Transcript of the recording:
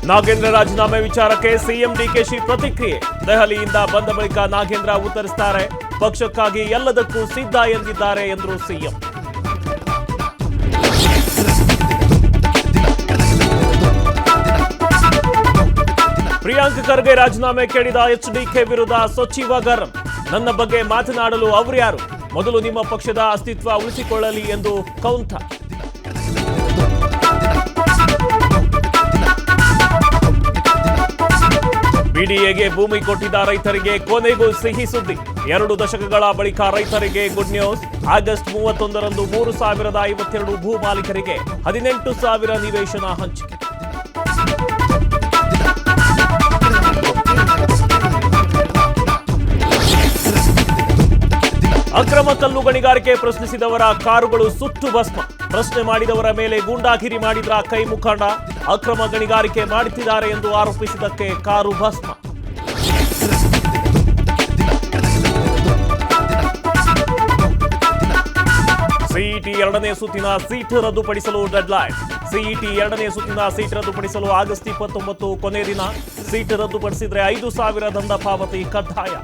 ನಾಗೇಂದ್ರ ರಾಜೀನಾಮೆ ವಿಚಾರಕ್ಕೆ ಸಿಎಂ ಡಿಕೆಶಿ ಪ್ರತಿಕ್ರಿಯೆ. ದೆಹಲಿಯಿಂದ ಬಂದ ಬಳಿಕ ನಾಗೇಂದ್ರ ಉತ್ತರಿಸುತ್ತಾರೆ. ಪಕ್ಷಕ್ಕಾಗಿ ಎಲ್ಲದಕ್ಕೂ ಸಿದ್ಧ ಎಂದಿದ್ದಾರೆ ಎಂದರು ಸಿಎಂ. ಪ್ರಿಯಾಂಕ್ ಖರ್ಗೆ ರಾಜೀನಾಮೆ ಕೇಳಿದ ಎಚ್ಡಿಕೆ ವಿರುದ್ಧ ಸಚಿವ ಗರಂ. ನನ್ನ ಬಗ್ಗೆ ಮಾತನಾಡಲು ಅವರ್ಯಾರು? ಮೊದಲು ನಿಮ್ಮ ಪಕ್ಷದ ಅಸ್ತಿತ್ವ ಉಳಿಸಿಕೊಳ್ಳಲಿ ಎಂದು ಕೌಂಟ. ಬಿಡಿಎಗೆ ಭೂಮಿ ಕೊಟ್ಟಿದ್ದ ರೈತರಿಗೆ ಕೊನೆಗೂ ಸಿಹಿ ಸುದ್ದಿ. 2 ದಶಕಗಳ ಬಳಿಕ ರೈತರಿಗೆ ಗುಡ್ ನ್ಯೂಸ್. ಆಗಸ್ಟ್ 31ರಂದು 3052 ಭೂ ಮಾಲೀಕರಿಗೆ 18,000 ನಿವೇಶನ ಹಂಚಿಕೆ. ಅಕ್ರಮ ಕಲ್ಲು ಗಣಿಗಾರಿಕೆ ಪ್ರಶ್ನಿಸಿದವರ ಕಾರುಗಳು ಸುಟ್ಟು ಭಸ್ಮ. ಪ್ರಶ್ನೆ ಮಾಡಿದವರ ಮೇಲೆ ಗೂಂಡಾಗಿರಿ ಮಾಡಿದ್ರ ಕೈ ಮುಖಂಡ. ಅಕ್ರಮ ಗಣಿಗಾರಿಕೆ ಮಾಡುತ್ತಿದ್ದಾರೆ ಎಂದು ಆರೋಪಿಸಿದ್ದಕ್ಕೆ ಕಾರು ಭಸ್ಮ. ಸಿಇಟಿ 2ನೇ ಸುತ್ತಿನ ಸೀಟ್ ರದ್ದುಪಡಿಸಲು ಡೆಡ್ಲೈನ್. ಸಿಇಟಿ 2ನೇ ಸುತ್ತಿನ ಸೀಟ್ ರದ್ದುಪಡಿಸಲು ಆಗಸ್ಟ್ 29 ಕೊನೆ ದಿನ. ಸೀಟ್ ರದ್ದುಪಡಿಸಿದ್ರೆ 5,000 ದಂಡ ಪಾವತಿ ಕಡ್ಡಾಯ.